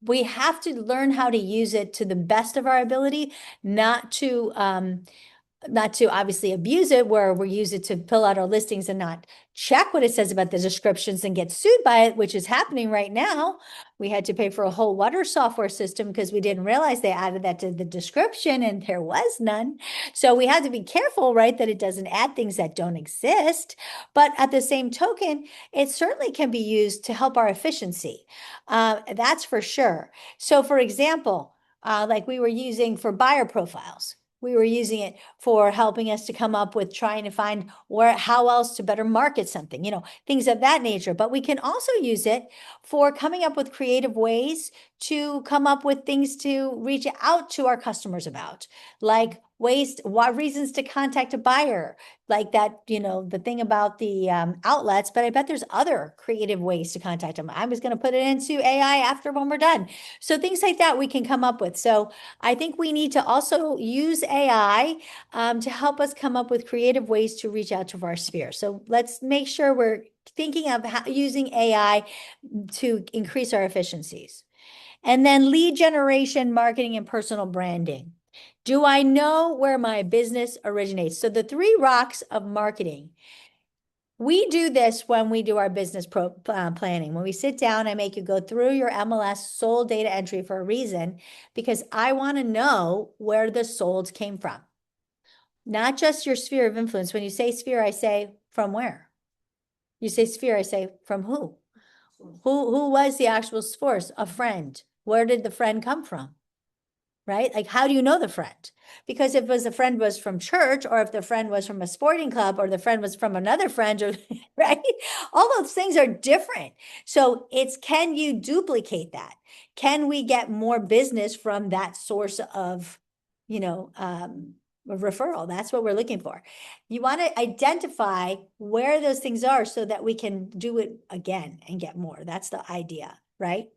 We have to learn how to use it to the best of our ability, not to obviously abuse it where we use it to fill out our listings and not check what it says about the descriptions and get sued by it, which is happening right now. We had to pay for a whole water software system because we didn't realize they added that to the description and there was none. So we had to be careful, right, that it doesn't add things that don't exist. But at the same token, it certainly can be used to help our efficiency. That's for sure. So for example, like we were using for buyer profiles. We were using it for helping us to come up with trying to find how else to better market something, things of that nature. But we can also use it for coming up with creative ways to come up with things to reach out to our customers about, like reasons to contact a buyer, like that, the thing about the outlets, but I bet there's other creative ways to contact them. I was going to put it into AI after when we're done. So things like that we can come up with. So I think we need to also use AI to help us come up with creative ways to reach out to our sphere. So let's make sure we're thinking of using AI to increase our efficiencies. And then lead generation, marketing, and personal branding. Do I know where my business originates? So the 3 rocks of marketing. We do this when we do our business planning. When we sit down, I make you go through your MLS sold data entry for a reason, because I want to know where the solds came from. Not just your sphere of influence. When you say sphere, I say from where? You say sphere, I say from who? Who was the actual source? A friend. Where did the friend come from? right? Like, how do you know the friend? Because if the friend was from church, or if the friend was from a sporting club, or the friend was from another friend, or right, all those things are different. So it's, can you duplicate that? Can we get more business from that source of, referral? That's what we're looking for. You want to identify where those things are so that we can do it again and get more. That's the idea, right?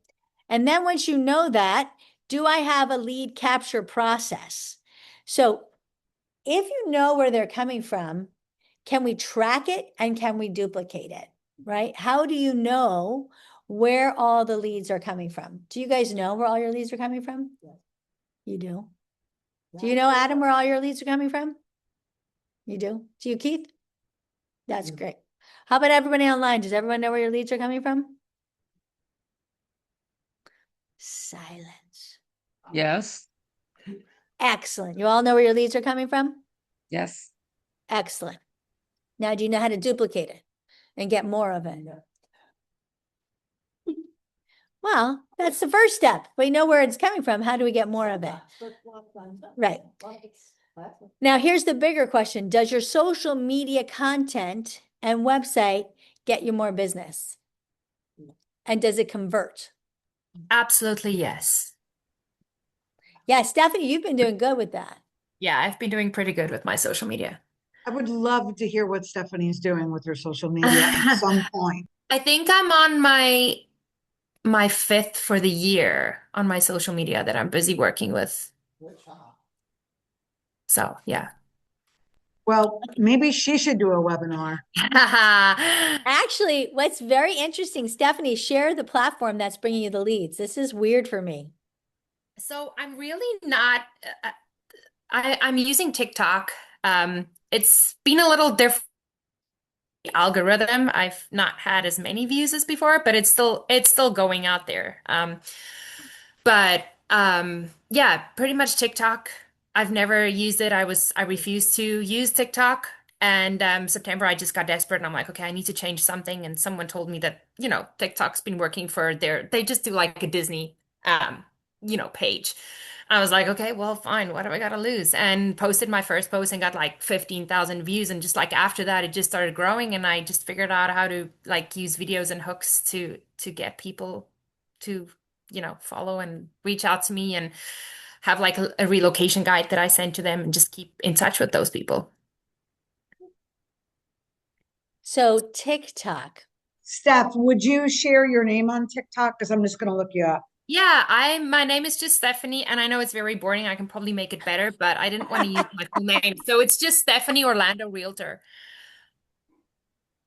And then once you know that, do I have a lead capture process? So if you know where they're coming from, can we track it and can we duplicate it, right? How do you know where all the leads are coming from? Do you guys know where all your leads are coming from? Yes. You do? Do you know, Adam, where all your leads are coming from? You do? Do you, Keith? That's Yeah. great. How about everybody online? Does everyone know where your leads are coming from? Silence. Yes. Excellent. You all know where your leads are coming from? Yes. Excellent. Now, do you know how to duplicate it and get more of it? Well, that's the first step. We know where it's coming from. How do we get more of it? Right. Now, here's the bigger question. Does your social media content and website get you more business? And does it convert? Absolutely, yes. Yeah, Stephanie, you've been doing good with that. Yeah, I've been doing pretty good with my social media. I would love to hear what Stephanie's doing with her social media at some point. I think I'm on my fifth for the year on my social media that I'm busy working with. Good job. So, yeah. Well, maybe she should do a webinar. Actually, what's very interesting, Stephanie, share the platform that's bringing you the leads. This is weird for me. So I'm really not, I'm using TikTok. It's been a little different algorithm. I've not had as many views as before, but it's still going out there. But yeah, pretty much TikTok. I've never used it. I refused to use TikTok. And September, I just got desperate and I'm like, okay, I need to change something. And someone told me that, TikTok's been working for they just do like a Disney, page. I was like, okay, well, fine. What have I got to lose? And posted my first post and got like 15,000 views. And just like after that, it just started growing. And I just figured out how to like use videos and hooks to get people to follow and reach out to me and have like a relocation guide that I send to them and just keep in touch with those people. So TikTok. Steph, would you share your name on TikTok? Because I'm just going to look you up. Yeah, my name is just Stephanie, and I know it's very boring. I can probably make it better, but I didn't want to use my full name. So it's just Stephanie Orlando Realtor.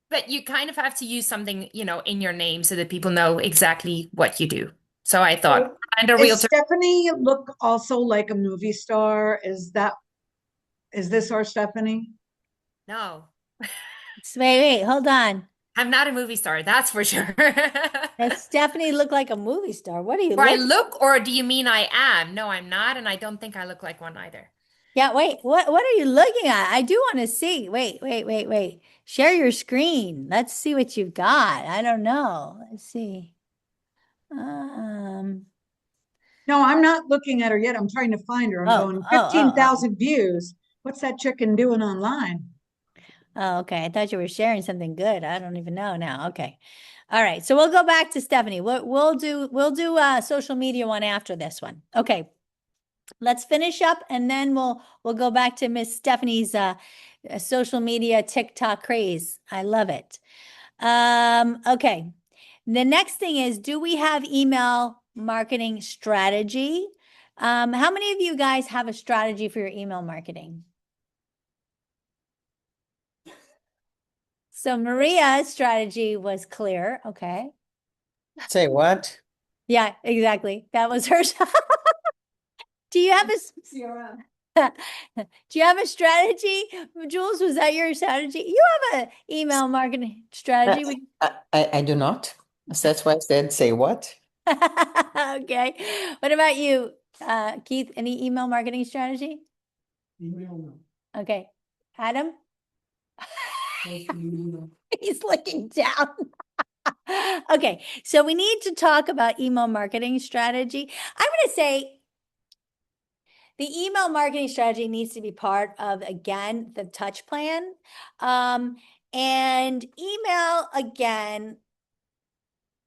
But you kind of have to use something, in your name so that people know exactly what you do. So I thought, Orlando Does Realtor. Stephanie look also like a movie star? Is this our Stephanie? No, Wait, hold on. I'm not a movie star, that's for sure. Does Stephanie look like a movie star? What are you Or I looking? look, or do you mean I am? No, I'm not, and I don't think I look like one either. Yeah, wait, what are you looking at? I do want to see. Wait. Share your screen. Let's see what you've got. I don't know. Let's see. Um, No, I'm not looking at her yet. I'm trying to find her. I'm going 15,000 views. What's that chicken doing online? Oh, okay. I thought you were sharing something good. I don't even know now. Okay. All right. So we'll go back to Stephanie. We'll do a social media one after this one. Okay. Let's finish up and then we'll go back to Miss Stephanie's social media TikTok craze. I love it. Okay. The next thing is, do we have email marketing strategy? How many of you guys have a strategy for your email marketing? So Maria's strategy was clear. Okay. Say what? Yeah, exactly. That was her. Do you have do you have a strategy? Jules, was that your strategy? You have an email marketing strategy. I do not. So that's why I said, say what? Okay. What about you, Keith? Any email marketing strategy? Email, no. Okay. Adam? Social media. He's looking down. Okay, so we need to talk about email marketing strategy. I'm going to say the email marketing strategy needs to be part of, again, the touch plan. And email, again,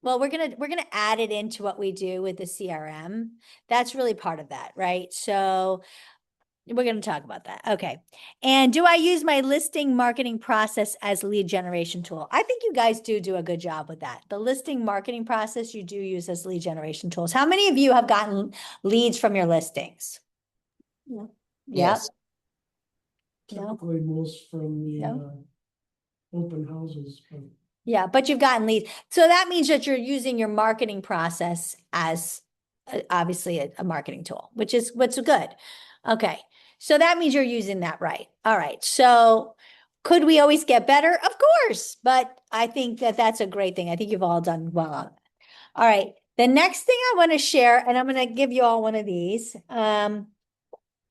well, we're gonna add it into what we do with the CRM. That's really part of that, right? So we're going to talk about that. Okay. And do I use my listing marketing process as lead generation tool? I think you guys do a good job with that. The listing marketing process you do use as lead generation tools. How many of you have gotten leads from your listings? Yeah. Yes. No? Typically most from the No? open houses. Yeah, but you've gotten leads. So that means that you're using your marketing process as obviously a marketing tool, which is what's good. Okay. So that means you're using that right. All right. So could we always get better? Of course. But I think that that's a great thing. I think you've all done well on it. All right. The next thing I want to share, and I'm going to give you all one of these,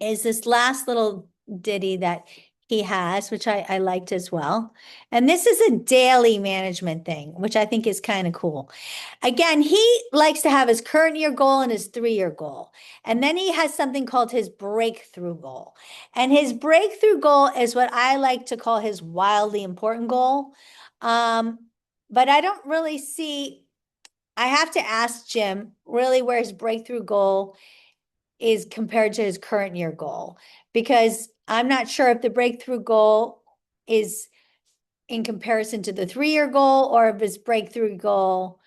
is this last little ditty that he has, which I liked as well. And this is a daily management thing, which I think is kind of cool. Again, he likes to have his current year goal and his 3-year goal. And then he has something called his breakthrough goal. And his breakthrough goal is what I like to call his wildly important goal. But I don't really see, I have to ask Jim really where his breakthrough goal is compared to his current year goal, because I'm not sure if the breakthrough goal is in comparison to the 3-year goal, or if his breakthrough goal,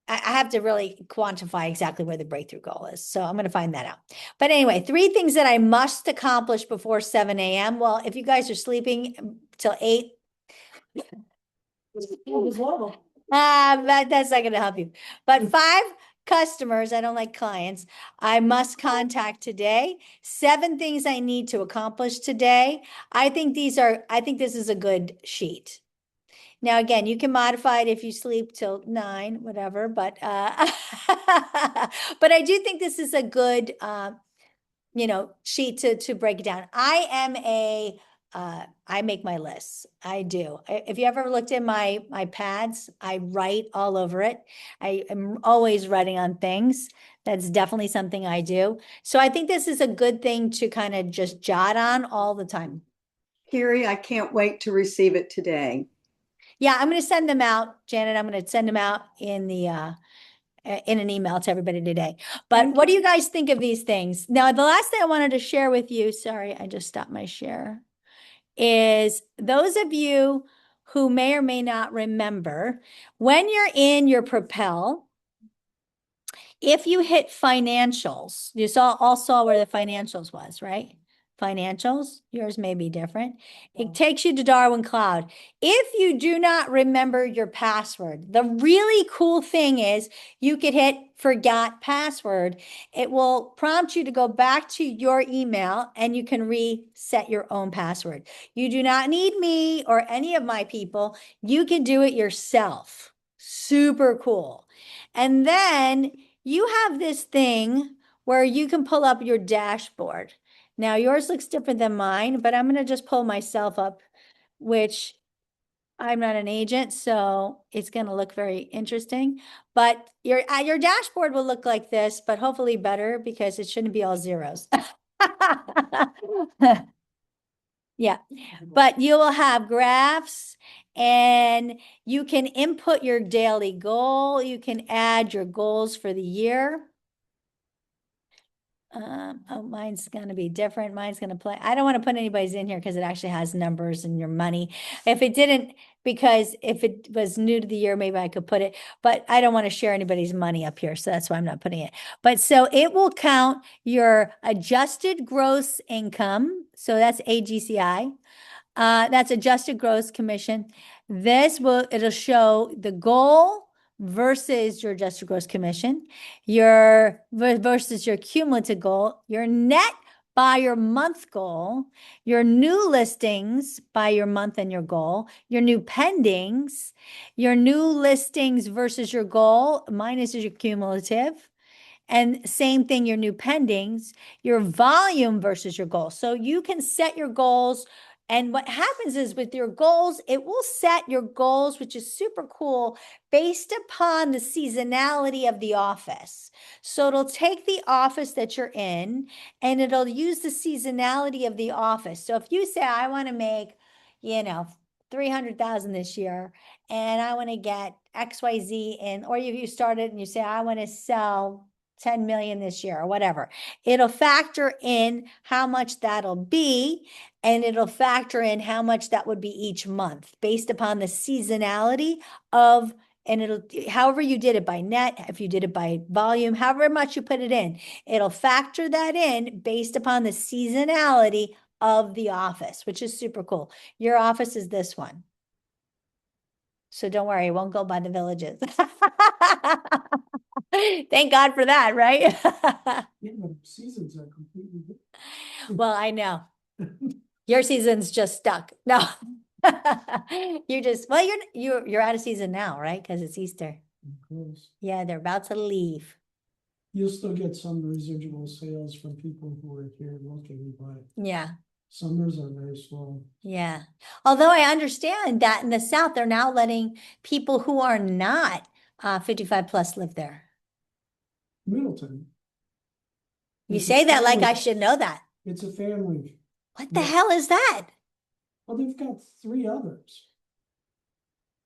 I have to really quantify exactly where the breakthrough goal is. So I'm going to find that out. But anyway, 3 things that I must accomplish before 7 a.m. Well, if you guys are sleeping till 8, that's not going to help you. But 5 customers, I don't like clients, I must contact today. 7 things I need to accomplish today. I think this is a good sheet. Now, again, you can modify it if you sleep till 9, whatever, but but I do think this is a good sheet to break it down. I make my lists. I do. If you ever looked at my pads, I write all over it. I am always writing on things. That's definitely something I do. So I think this is a good thing to kind of just jot on all the time. Carrie, I can't wait to receive it today. Yeah, I'm going to send them out, Janet. I'm going to send them out in an email to everybody today. But what do you guys think of these things? Now, the last thing I wanted to share with you, sorry, I just stopped my share, is those of you who may or may not remember, when you're in your Propel, if you hit financials, you all saw where the financials was, right? Financials, yours may be different. It takes you to Darwin Cloud. If you do not remember your password, the really cool thing is you could hit forgot password. It will prompt you to go back to your email and you can reset your own password. You do not need me or any of my people. You can do it yourself. Super cool. And then you have this thing where you can pull up your dashboard. Now yours looks different than mine, but I'm going to just pull myself up, which I'm not an agent, so it's going to look very interesting. But your dashboard will look like this, but hopefully better because it shouldn't be all zeros. Yeah, but you will have graphs and you can input your daily goal. You can add your goals for the year. Oh, mine's going to be different. Mine's going to play. I don't want to put anybody's in here because it actually has numbers and your money. If it didn't, because if it was new to the year, maybe I could put it, but I don't want to share anybody's money up here. So that's why I'm not putting it. But so it will count your adjusted gross income. So that's AGCI. That's adjusted gross commission. It'll show the goal versus your adjusted gross commission, your versus your cumulative goal, your net by your month goal, your new listings by your month and your goal, your new pendings, your new listings versus your goal minus your cumulative. And same thing, your new pendings, your volume versus your goal. So you can set your goals And what happens is with your goals, it will set your goals, which is super cool, based upon the seasonality of the office. So it'll take the office that you're in and it'll use the seasonality of the office. So if you say, I want to make, 300,000 this year, and I want to get XYZ in, or you started and you say, I want to sell 10 million this year or whatever. It'll factor in how much that'll be, and it'll factor in how much that would be each month based upon the seasonality of, and it'll, however you did it by net, if you did it by volume, however much you put it in, it'll factor that in based upon the seasonality of the office, which is super cool. Your office is this one. So don't worry, it won't go by the villages. Thank God for that, right? Yeah, the seasons are completely different. Well, I know. Your season's just stuck. No. You just, well, you're out of season now, right? Because it's Easter. Of course. Yeah, they're about to leave. You'll still get some residual sales from people who are here looking, but Yeah. summers are very slow. Yeah. Although I understand that in the South, they're now letting people who are not 55 plus live there. Middleton. You It's a say that like I family- should know that. It's a family. What the Yeah. hell is that? Well, they've got 3 others.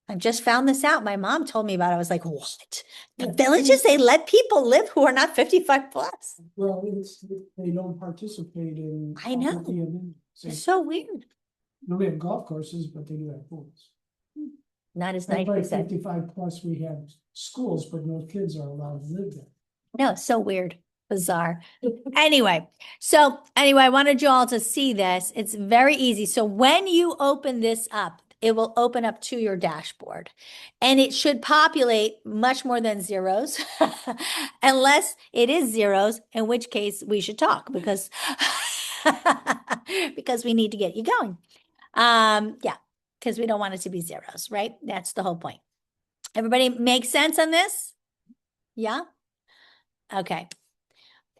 I just found this out. My mom told me about it. I was like, what? The Yeah. villages, they let people live who are not 55 plus. Well, they don't participate in. I know. all the DMA. So, It's so weird. no, we have golf courses, but they do have pools. Not as Like nice by as that. 55 plus, we have schools, but no kids are allowed to live there. No, it's so weird, bizarre. Anyway, I wanted you all to see this. It's very easy. So when you open this up, it will open up to your dashboard and it should populate much more than zeros, unless it is zeros, in which case we should talk because, because we need to get you going. Yeah, because we don't want it to be zeros, right? That's the whole point. Everybody make sense on this? Yeah? Okay.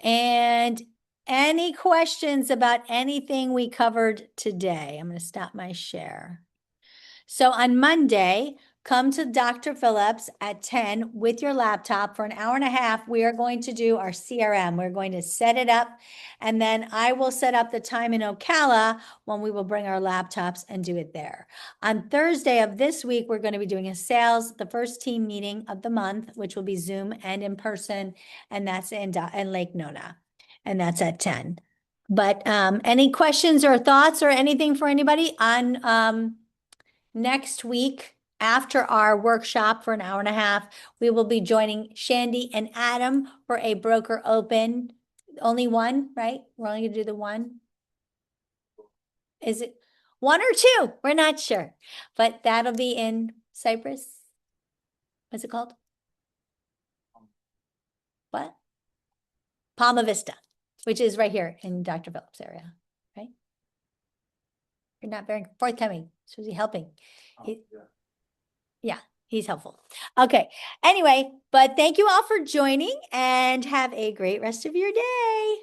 And any questions about anything we covered today? I'm going to stop my share. So on Monday, come to Dr. Phillips at 10 with your laptop for an hour and a half. We are going to do our CRM. We're going to set it up, and then I will set up the time in Ocala when we will bring our laptops and do it there. On Thursday of this week, we're going to be doing the first team meeting of the month, which will be Zoom and in person, and that's in Lake Nona, and that's at 10. But any questions or thoughts or anything for anybody on next week, after our workshop for an hour and a half, we will be joining Shandy and Adam for a broker open. Only one, right? We're only gonna do the one. Is it one or two? We're not sure, but that'll be in Cyprus. What's it called? What? Palma Vista, which is right here in Dr. Phillips area, right? You're not very forthcoming. So is he helping? He- Yeah, he's helpful. Okay. Anyway, but thank you all for joining and have a great rest of your day.